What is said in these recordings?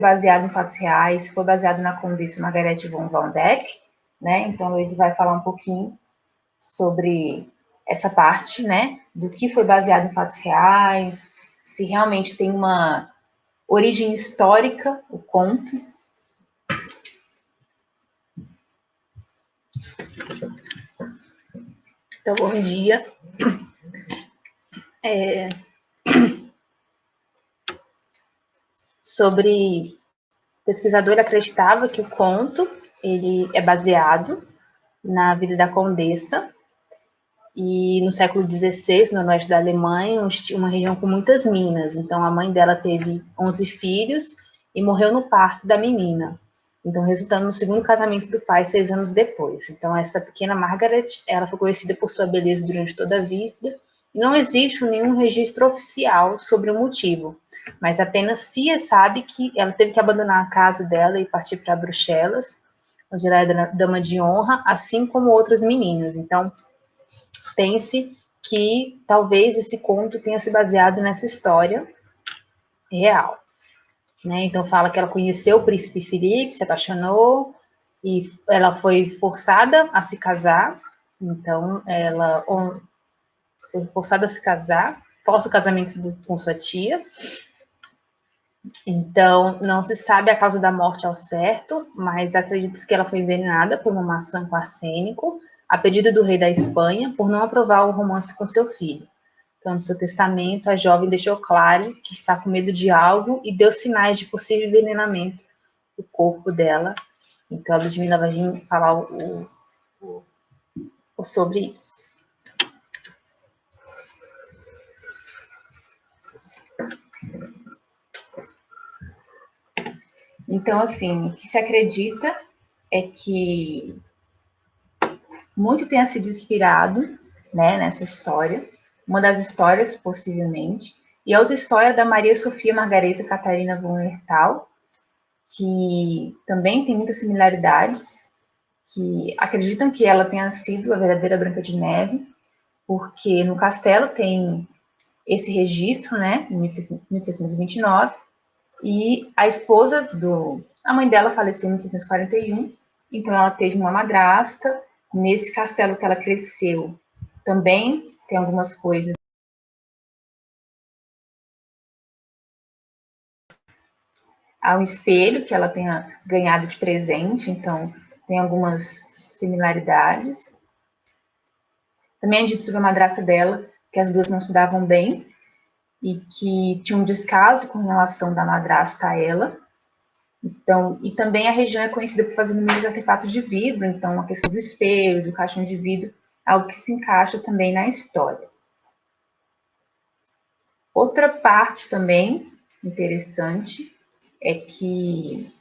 baseado em fatos reais, foi baseado na Condessa Margarete von Waldeck, né? Então, a Luísa vai falar um pouquinho sobre essa parte, né? Do que foi baseado em fatos reais, se realmente tem uma origem histórica, o conto. Então, bom dia. Sobre o pesquisador acreditava que o conto ele é baseado na vida da Condessa e no século XVI, no oeste da Alemanha, uma região com muitas minas. Então, a mãe dela teve 11 filhos e morreu no parto da menina. Então, resultando no segundo casamento do pai 6 anos depois. Então, essa pequena Margaret, ela foi conhecida por sua beleza durante toda a vida e não existe nenhum registro oficial sobre o motivo, mas apenas se sabe que ela teve que abandonar a casa dela e partir para Bruxelas, onde ela era dama de honra, assim como outras meninas. Então, tem-se que talvez esse conto tenha se baseado nessa história real. Né? Então fala que ela conheceu o príncipe Felipe, se apaixonou e ela foi forçada a se casar. Então ela foi forçada a se casar, após o casamento com sua tia. Então não se sabe a causa da morte ao certo, mas acredita-se que ela foi envenenada por uma maçã com arsênico, a pedido do rei da Espanha, por não aprovar o romance com seu filho. Então, no seu testamento, a jovem deixou claro que está com medo de algo e deu sinais de possível envenenamento do corpo dela. Então, a Ludmilla vai vir falar sobre isso. Então, assim, o que se acredita é que muito tenha sido inspirado, né, nessa história, uma das histórias, possivelmente, e a outra história da Maria Sofia Margareta Catarina von Hertal, que também tem muitas similaridades, que acreditam que ela tenha sido a verdadeira Branca de Neve, porque no castelo tem esse registro, né, em 1629, e a esposa a mãe dela faleceu em 1641, então ela teve uma madrasta. Nesse castelo que ela cresceu também tem algumas coisas. Há um espelho que ela tenha ganhado de presente, então tem algumas similaridades. Também é dito sobre a madrasta dela que as duas não se davam bem e que tinha um descaso com relação da madrasta a ela. Então, e também a região é conhecida por fazer inúmeros artefatos de vidro, então a questão do espelho, do caixão de vidro, é algo que se encaixa também na história. Outra parte também interessante é que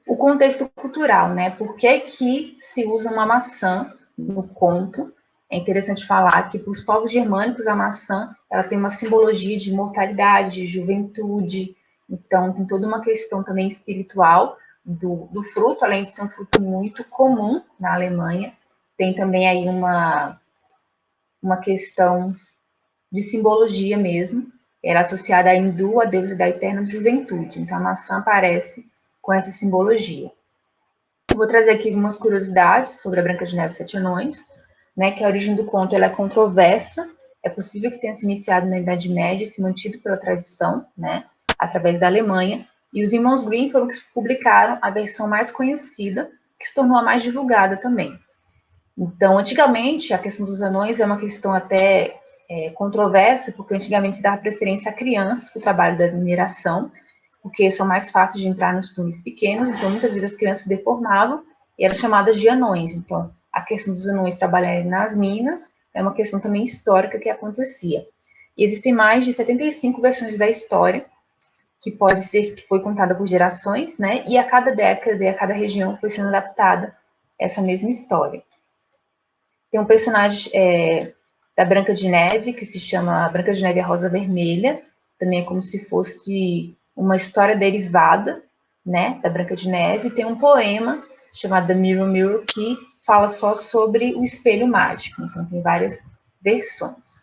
o contexto cultural, né? Por que se usa uma maçã no conto? É interessante falar que para os povos germânicos a maçã ela tem uma simbologia de imortalidade, de juventude. Então tem toda uma questão também espiritual do fruto, além de ser um fruto muito comum na Alemanha, tem também aí uma questão de simbologia mesmo. Era associada a hindu, a deusa da eterna juventude. Então a maçã aparece com essa simbologia. Eu vou trazer aqui algumas curiosidades sobre a Branca de Neve e Sete Anões, né, que a origem do conto ela é controversa. É possível que tenha se iniciado na Idade Média e se mantido pela tradição, né, através da Alemanha. E os irmãos Grimm foram que publicaram a versão mais conhecida, que se tornou a mais divulgada também. Então, antigamente, a questão dos anões é uma questão até controversa, porque antigamente se dava preferência a crianças para o trabalho da mineração, porque são mais fáceis de entrar nos túneis pequenos, então muitas vezes as crianças se deformavam e eram chamadas de anões. Então, a questão dos anões trabalharem nas minas é uma questão também histórica que acontecia. E existem mais de 75 versões da história, que pode ser que foi contada por gerações, né? E a cada década e a cada região foi sendo adaptada essa mesma história. Tem um personagem da Branca de Neve, que se chama Branca de Neve e a Rosa Vermelha, também é como se fosse uma história derivada, né, da Branca de Neve. Tem um poema chamado The Mirror Mirror, que fala só sobre o espelho mágico, então tem várias versões.